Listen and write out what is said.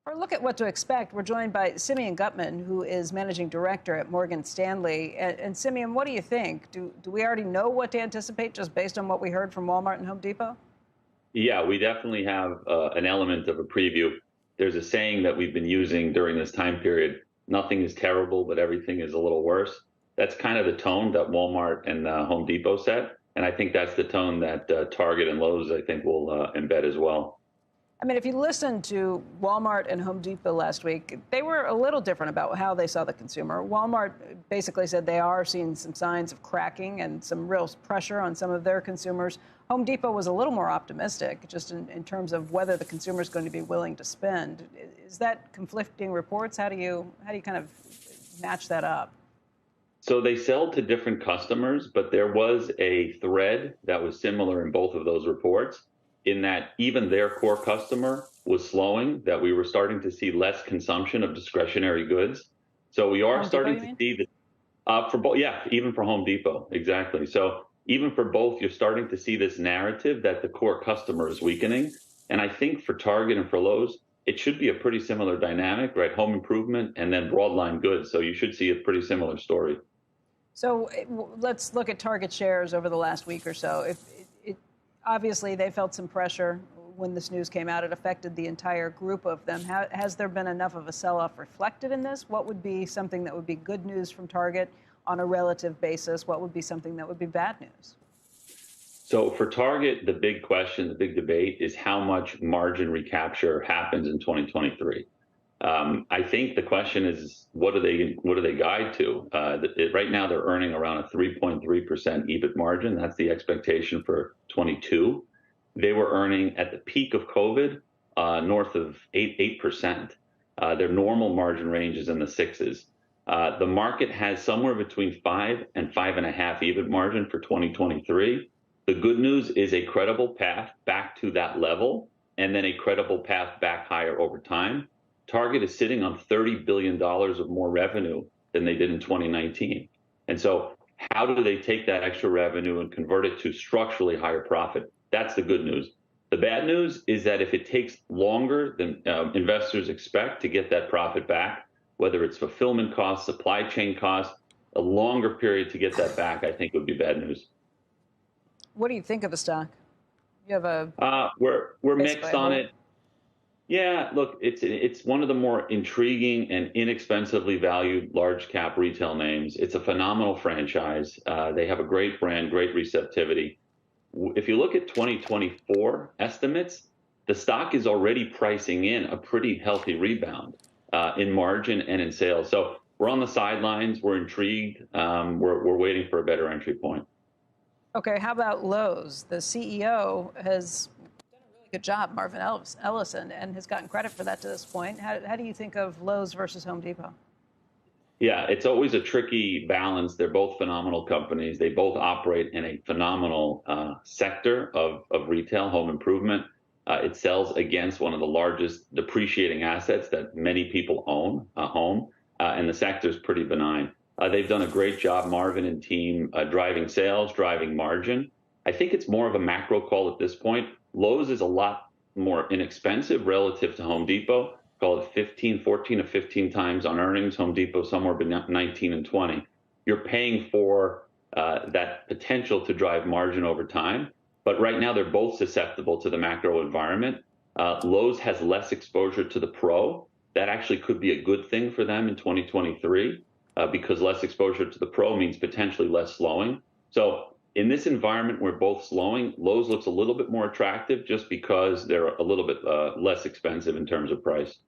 Or look at what to expect. We're joined by Simeon Gutman, who is managing director at Morgan Stanley. And Simeon, what do you think? Do we already know what to anticipate just based on what we heard from Walmart and Home Depot? Yeah, we definitely have an element of a preview. There's a saying that we've been using during this time period: nothing is terrible, but everything is a little worse. That's kind of the tone that Walmart and Home Depot set. And I think that's the tone that Target and Lowe's, I think, will embed as well. I mean, if you listened to Walmart and Home Depot last week, they were a little different about how they saw the consumer. Walmart basically said they are seeing some signs of cracking and some real pressure on some of their consumers. Home Depot was a little more optimistic, just in terms of whether the consumer is going to be willing to spend. Is that conflicting reports? How do you kind of match that up? So they sell to different customers, but there was a thread that was similar in both of those reports, in that even their core customer was slowing, that we were starting to see less consumption of discretionary goods. So we are starting to see that for both, yeah, even for Home Depot, exactly. So even for both, you're starting to see this narrative that the core customer is weakening. And I think for Target and for Lowe's, it should be a pretty similar dynamic, right? Home improvement and then broadline goods. So you should see a pretty similar story. So let's look at Target shares over the last week or so. Obviously, they felt some pressure when this news came out. It affected the entire group of them. Has there been enough of a sell-off reflected in this? What would be something that would be good news from Target on a relative basis? What would be something that would be bad news? So for Target, the big question, the big debate is how much margin recapture happens in 2023. I think the question is, what do they guide to? Right now, they're earning around a 3.3% EBIT margin. That's the expectation for 22. They were earning at the peak of COVID north of 8%. Their normal margin range is in the sixes. The market has somewhere between 5 and 5.5 EBIT margin for 2023. The good news is a credible path back to that level, and then a credible path back higher over time. Target is sitting on $30 billion of more revenue than they did in 2019. And so how do they take that extra revenue and convert it to structurally higher profit? That's the good news. The bad news is that if it takes longer than investors expect to get that profit back, whether it's fulfillment costs, supply chain costs, a longer period to get that back, I think would be bad news. What do you think of the stock? You have a we're mixed on it. Yeah, look, it's one of the more intriguing and inexpensively valued large cap retail names. It's a phenomenal franchise. They have a great brand, great receptivity. If you look at 2024 estimates, the stock is already pricing in a pretty healthy rebound in margin and in sales. So we're on the sidelines. We're intrigued. We're waiting for a better entry point. Okay, how about Lowe's? The CEO has good job, Marvin Ellison, and has gotten credit for that to this point. How do you think of Lowe's versus Home Depot? Yeah, it's always a tricky balance. They're both phenomenal companies. They both operate in a phenomenal sector of retail, home improvement. It sells against one of the largest depreciating assets that many people own, a home, and the sector is pretty benign. They've done a great job, Marvin and team, driving sales, driving margin. I think it's more of a macro call at this point. Lowe's is a lot more inexpensive relative to Home Depot, call it 14 to 15 times on earnings. Home Depot somewhere between 19 and 20. You're paying for that potential to drive margin over time. But right now, they're both susceptible to the macro environment. Lowe's has less exposure to the pro. That actually could be a good thing for them in 2023 because less exposure to the pro means potentially less slowing. So in this environment where both slowing, Lowe's looks a little bit more attractive just because they're a little bit less expensive in terms of price.